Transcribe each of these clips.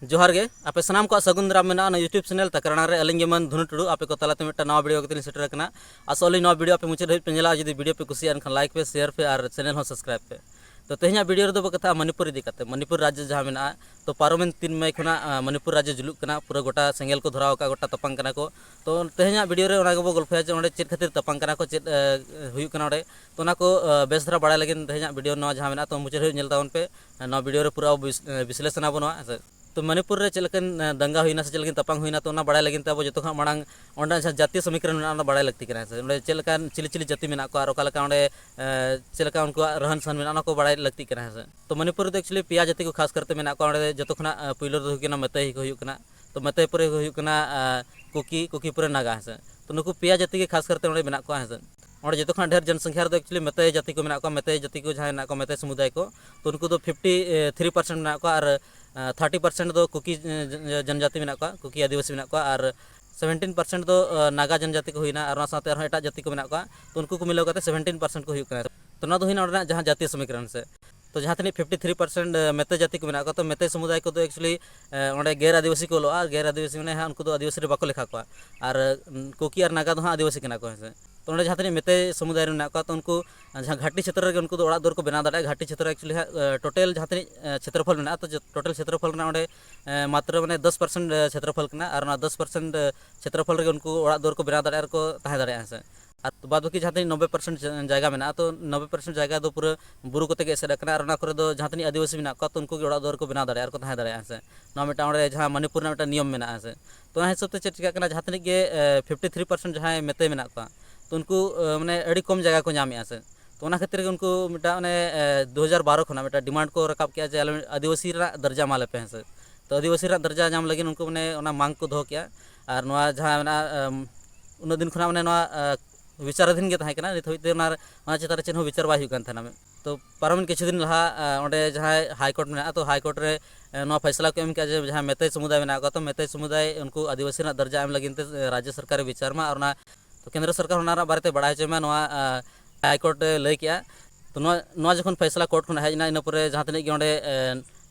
जोहार गे आपे सामान को सगुन दाराम मेना यूट्यूब चैनल तकराना रे अलिंग मन धुनु टुडू आपे को तलाते मिट्टा नवा वीडियो के सेटर करना असली नवा वीडियो पे मुझे पे नेला जदी वीडियो पे कुसिया एनखान लाइक पे शेयर पे और चैनल हो सब्सक्राइब पे। तो तेहना वीडियो रे कथा मणिपुर इदी करते मणिपुर राज्य जहाँ मेना तो पारोमेन 3 मई खुना मणिपुर राज्य जुलुक कना पूरा गोटा सेंगेल को धराव का गोटा तपंग कना को। तो तेहना वीडियो रे ओना गबो गल्पया जे ओंडे चेत खातिर तपंग कना को चेत हुयु कना ओंडे तो ओना को बेस धरा बाड़ाय लगिन तेहना वीडियो नवा जहाँ मेना तो मुझे नेल तावन पे नवा वीडियो रे पूरा विश्लेषण आबो नवा। तो मणिपुर रे चलकन दंगा हुईना से चलकन तपंग हुईना तो बाड़ा लगिन अब जो मांग ओंडे जातीय समीकरण बाड़ा लगती है चलकान चिली चिली जाति में और चलका उनको रहन सहन में को बाड़ा लगती है। तो मणिपुर तो एक्चुअली पेया जाति को खास करते में जो पुलो तो मतई को तो मतई पर कुकी कुकी पर नागा है तो नुक पेया जाति के खास करते में और जो ढेर जनसंख्या तो एक्चुअली मतई जाति को मतई जाति को जहाँ मतई समुदाय को तो उनको तो 53% में और 30% दो कुकी जनजाति में कुकी आदिवासी में और 17% दो नागा जनजाति को हुईना और साथ एटा जाति को तो उनको को मिलाव 17% को हुई तो ना हुईना जहाँ जातीय समीकरण से। तो जहाँ तक 53% मेते जाति को तो मेते समुदाय को एक्चुअली ओंडे गैर आदिवासी को लोआ गैर आदिवासी में उनको तो आदिवासी रे बाको लेखा को और कुकी और नागा तो आदिवासी कना को है। तो ओंडे जहाँ तक मेते समुदाय में तो उनको जहाँ घाटी क्षेत्र में उनको ओड़ा दुआर को बना दाड़ा घाटी क्षेत्र एक्चुअली टोटल जहाँ तक क्षेत्रफल में तो टोटल क्षेत्रफल ओंडे मात्र माने 10% क्षेत्रफल और 10% क्षेत्रफल रे उनको ओड़ा दुआर को बना दाड़ा को तहे दाड़ा से और बाद बाकी जहाँ तक 90% जगह में तो 90% जगह तो पूरा बुरु कोते एसेडना और जहाँ तक आदिवासी में तो उनको ओड़ा दुआर को बना दाड़ा को तहे दाड़ा से मिट्टा जहाँ मणिपुर में नियम में से। तो हिसाब से चेक चिका जहाँ तक 53% जहाँ मेते में तो उनको माने अड़ी कम जगह को नामे से। तो उना खातिर उनको मिटा माने 2012 खुना मिटा डिमांड को रकाब किया जे आदिवासी दर्जा माले पे से। तो आदिवासी दर्जा नाम लगे उनको माने उना मांग को दो किया और नवा जहाँ उन दिन खुना माने विचाराधीन के तहकना नित होते चेतान चेन विचार बाय में। तो पारमिन किछु दिन लहा ओंडे जहाँ हाईकोर्ट में तो हाईकोर्ट रे फैसला को एम किया जे जहाँ मेते समुदाय में तो मेते समुदाय उनको आदिवासी दर्जा एम लगिन राज्य सरकार विचार में और तो केंद्र सरकार होना बारे बढ़ाई चे हाईकोर्ट लय किया। तो जो फैसला कोर्ट खन हजना इन जहाँ तक ओंडे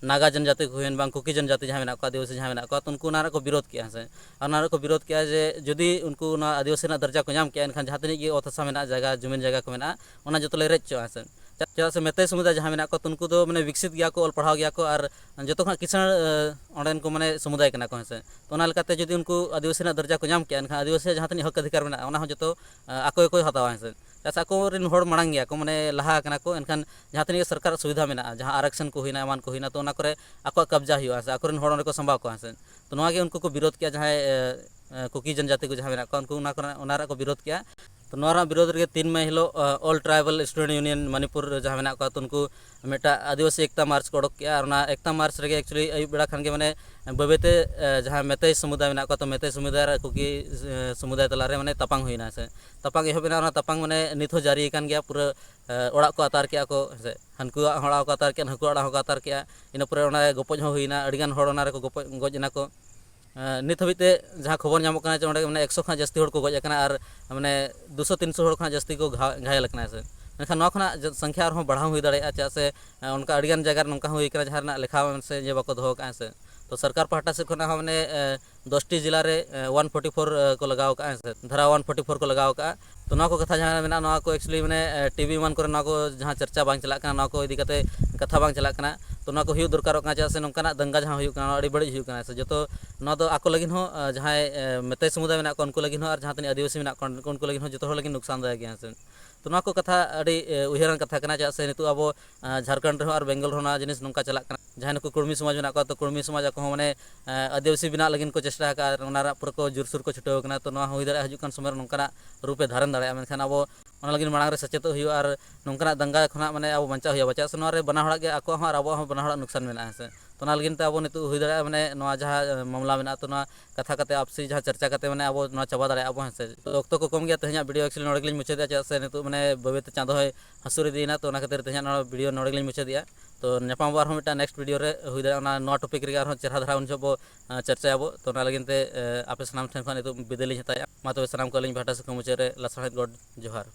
नागा जनजाति को हुई कुकी जनजाति जहाँ आदिवासी जहाँ तो उनको को विरोध किया से और को विरोध किया जे जदि उनको आदिवासी दर्जा को नाम किया एनखान जहाँ तक अत हसा में जगह जमीन जगह को मेना जो रेज चो से चेदा से मेते समुदाय जहाँ में तो उनको तो मैंने विकसित गया को ऑल पढ़ाव गया को और जो किसान ओंडेन को मैंने समुदाय कना को से। तो लेकाते जदि उनको आदिवासी दर्जा को नाम किया एनखान आदिवासी जहाँ तक हक अधिकार में जो आको को हतावा है से आकोरेन होड़ मांग गया को माने लहा कना को एनखान जहाँ तक सरकार सुविधा में जहाँ आरक्षण को हुईना एमान को हुईना तो आको कब्जा हुआ से आकोरेन होड़ को संभाव को से। तो उनको को विरोध किया जहाँ कुकी जनजाति को जहाँ उनको को विरोध किया। तो विरोध रे 3 मई हिलो all tribal student union Manipur जहाँ में तो उनको मिट्टा आदिवासी एकता मार्च को उड़क किया और एकता मार्च रे एक्चुअली अयुब बेड़ा खान के मैंने बबेते जहाँ मेते समुदाय में तो मेते समुदाय कुकी समुदाय तलारे मैंने तपांग हुईना से तपांग एहबना तपांग मैंने नित जारी कान गया पूरा ओड़ा को अतार किया को से हनको हड़ा को अतार किया हनको ओड़ा को अतार किया इन पूरे गोपज हुईना अड़िगान होड़ को गजना को नित हबीते जहाँ खबर नामों मैंने 100 खा जास्ती को गजना और मैंने 200-300 होड़ खा जास्ती को घायल से। मेखान खुना संख्या और बढ़ाव हुई दाड़ा चा से उनका अड़िगान जगह नौका हुई जहाँ लेखा से जे बाको दो से। तो सरकार पहाटा से खुना मैंने 10टी जिला रे 144 को लगाव का धारा 144 को लगाव का। तो को कथा जहाँ में को एक्चुअली मैंने टीवी मान को जहाँ चर्चा बांग चला को इदी कते कथा बांग चला तो को हुई दरकार चा से नौका दंगा जहाँ हुई बड़ी हुई से जो तो आको लगिन हो जहाँ मेते समुदाय में उनको लगिन हो और जहाँ तक आदिवासी में उनको लगिन हो जो लगिन नुकसानदायक गया से। तो को कथा उहरान कथा कना से नित अब झारखंड और बेंगल होना जिनिस नौका चला जहाँ नुक कुर्मी समाज में तो कुर्मी समाज को मैंने आदिवासी बना लगिन को चेष्टा पूरा को जोरसुर को छुटाव करना। तो हुई दाड़ा हजून समय नौका रूपे धारण दाड़ा मेखान अब लगिन मांग सचेत हुआ और नौका दंगा खुना मैंने अब बचा हुआ बचा से बना हड़ा के आको और अब बना नुकसान में से। तो लगिन अब नित हुई दाड़ा मैंने जहाँ मामला में तो कथा करते आपसी जहाँ चर्चा करते मैंने अब चाबा दाड़ा अब से। तो अक्तो को कम गया तेज वीडियो एक्चुअली नोड़े मुचाद चा से नित मैंने बबेते चाँदो हसूर इदीना तो खातिर तेज वीडियो नोड़े मुचाद। तो नेपाम बार मिट्टा नेक्स्ट वीडियो रे हुई दाड़ा नवा टॉपिक रे चेहरा धारा उन सब चर्चायाबो। तो लगिनते आपे सानाम ठेन खन विदाय लिंग हताया मा तबे सानाम को लिंग भाटा से मुचाद रे लसणत गॉड जोहार।